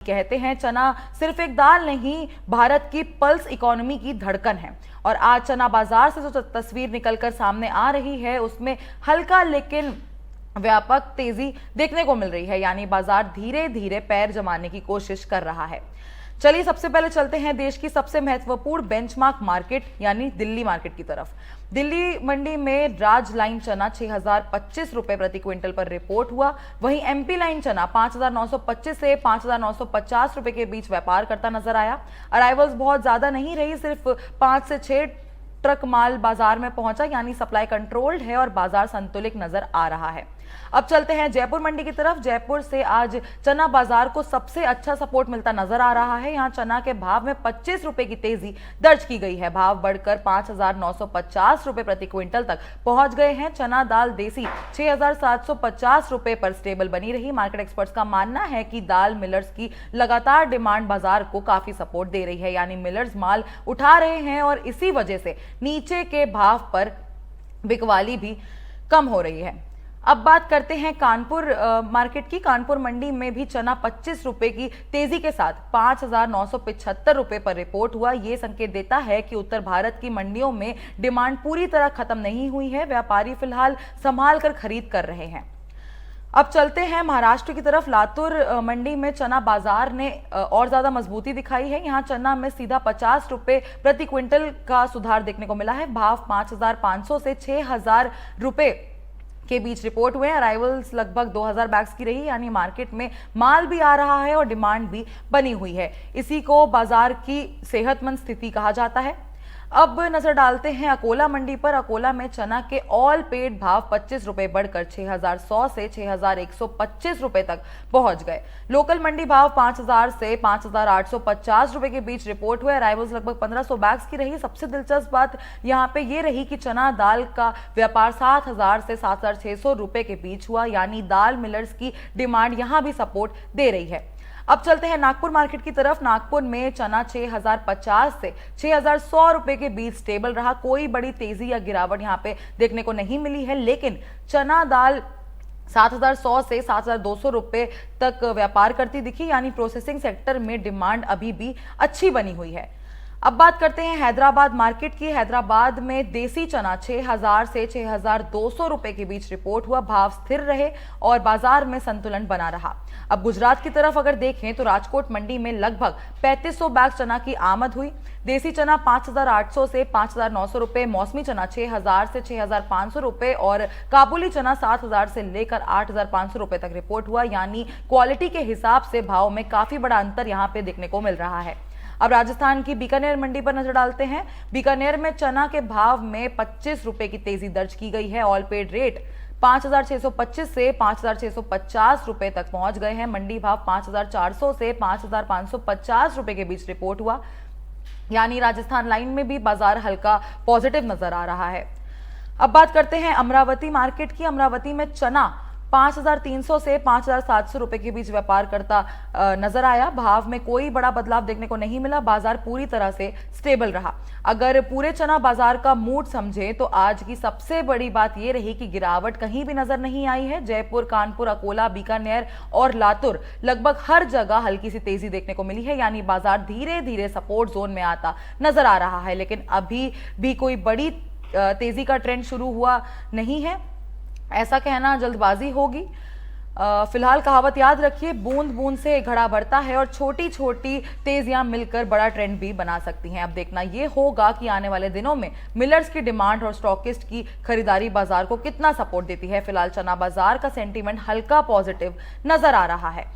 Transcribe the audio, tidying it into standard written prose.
कहते हैं चना सिर्फ एक दाल नहीं, भारत की पल्स इकोनॉमी की धड़कन है। और आज चना बाजार से जो तस्वीर निकलकर सामने आ रही है उसमें हल्का लेकिन व्यापक तेजी देखने को मिल रही है, यानी बाजार धीरे धीरे पैर जमाने की कोशिश कर रहा है। चलिए सबसे पहले चलते हैं देश की सबसे महत्वपूर्ण बेंचमार्क मार्केट यानी दिल्ली मार्केट की तरफ। दिल्ली मंडी में राज लाइन चना 6025 रुपए प्रति क्विंटल पर रिपोर्ट हुआ। वहीं एमपी लाइन चना 5925 से 5950 रुपए के बीच व्यापार करता नजर आया। अराइवल्स बहुत ज्यादा नहीं रही, सिर्फ 5 से 6 ट्रक माल बाजार में पहुंचा, यानी सप्लाई कंट्रोल्ड है और बाजार संतुलित नजर आ रहा है। अब चलते हैं जयपुर मंडी की तरफ। जयपुर से आज चना बाजार को सबसे अच्छा सपोर्ट मिलता नजर आ रहा है। यहां चना के भाव में 25 रुपए की तेजी दर्ज की गई है। भाव बढ़कर 5950 रुपए प्रति क्विंटल तक पहुंच गए हैं। चना दाल देसी 6750 रुपए पर स्टेबल बनी रही। मार्केट एक्सपर्ट्स का मानना है कि दाल मिलर्स की लगातार डिमांड बाजार को काफी सपोर्ट दे रही है, यानी मिलर्स माल उठा रहे हैं और इसी वजह से नीचे के भाव पर बिकवाली भी कम हो रही है। अब बात करते हैं कानपुर मार्केट की। कानपुर मंडी में भी चना 25 रुपए की तेजी के साथ 5975 रुपए पर रिपोर्ट हुआ। यह संकेत देता है कि उत्तर भारत की मंडियों में डिमांड पूरी तरह खत्म नहीं हुई है। व्यापारी फिलहाल संभाल कर खरीद कर रहे हैं। अब चलते हैं महाराष्ट्र की तरफ। लातूर मंडी में चना बाजार ने और ज्यादा मजबूती दिखाई है। यहां चना में सीधा 50 रुपए प्रति क्विंटल का सुधार देखने को मिला है। भाव 5500 से 6000 रुपए के बीच रिपोर्ट हुए। अराइवल्स लगभग 2000 बैग्स की रही, यानी मार्केट में माल भी आ रहा है और डिमांड भी बनी हुई है। इसी को बाजार की सेहतमंद स्थिति कहा जाता है। अब नजर डालते हैं अकोला मंडी पर। अकोला में चना के ऑल पेड भाव 25 रुपए बढ़कर 6100 से 6125 रुपए तक पहुंच गए। लोकल मंडी भाव 5000 से 5850 रुपए के बीच रिपोर्ट हुए। अराइवल्स लगभग 1500 बैग्स की रही। सबसे दिलचस्प बात यहां पे ये रही कि चना दाल का व्यापार 7000 से 7600 रुपए के बीच हुआ, यानी दाल मिलर्स की डिमांड यहां भी सपोर्ट दे रही है। अब चलते हैं नागपुर मार्केट की तरफ। नागपुर में चना 6050 से 6100 रुपए के बीच स्टेबल रहा। कोई बड़ी तेजी या गिरावट यहां पे देखने को नहीं मिली है, लेकिन चना दाल 7100 से 7200 रुपए तक व्यापार करती दिखी, यानी प्रोसेसिंग सेक्टर में डिमांड अभी भी अच्छी बनी हुई है। अब बात करते हैं हैदराबाद मार्केट की। हैदराबाद में देसी चना 6000 से 6200 रुपए के बीच रिपोर्ट हुआ। भाव स्थिर रहे और बाजार में संतुलन बना रहा। अब गुजरात की तरफ अगर देखें तो राजकोट मंडी में लगभग 3500 बैग चना की आमद हुई। देसी चना 5800 से 5900 रुपए, मौसमी चना 6000 से 6500 रुपए और काबुली चना 7000 से लेकर 8500 रुपए तक रिपोर्ट हुआ, यानी क्वालिटी के हिसाब से भाव में काफी बड़ा अंतर यहां पे देखने को मिल रहा है। अब राजस्थान की बीकानेर मंडी पर नजर डालते हैं। बीकानेर में चना के भाव में 25 रुपए की तेजी दर्ज की गई है। ऑल पेड रेट 5625 से 5650 रुपए तक पहुंच गए हैं। मंडी भाव 5400 से 5550 रुपए के बीच रिपोर्ट हुआ, यानी राजस्थान लाइन में भी बाजार हल्का पॉजिटिव नजर आ रहा है। अब बात करते हैं अमरावती मार्केट की। अमरावती में चना 5300 से 5700 रुपए के बीच व्यापार करता नजर आया। भाव में कोई बड़ा बदलाव देखने को नहीं मिला। बाजार पूरी तरह से स्टेबल रहा। अगर पूरे चना बाजार का मूड समझे तो आज की सबसे बड़ी बात यह रही कि गिरावट कहीं भी नजर नहीं आई है। जयपुर, कानपुर, अकोला, बीकानेर और लातूर लगभग हर जगह हल्की सी तेजी देखने को मिली है, यानी बाजार धीरे धीरे सपोर्ट जोन में आता नजर आ रहा है। लेकिन अभी भी कोई बड़ी तेजी का ट्रेंड शुरू हुआ नहीं है, ऐसा कहना जल्दबाजी होगी। फिलहाल कहावत याद रखिए, बूंद बूंद से घड़ा भरता है और छोटी छोटी तेजियां मिलकर बड़ा ट्रेंड भी बना सकती हैं। अब देखना यह होगा कि आने वाले दिनों में मिलर्स की डिमांड और स्टॉकिस्ट की खरीदारी बाजार को कितना सपोर्ट देती है। फिलहाल चना बाजार का सेंटीमेंट हल्का पॉजिटिव नजर आ रहा है।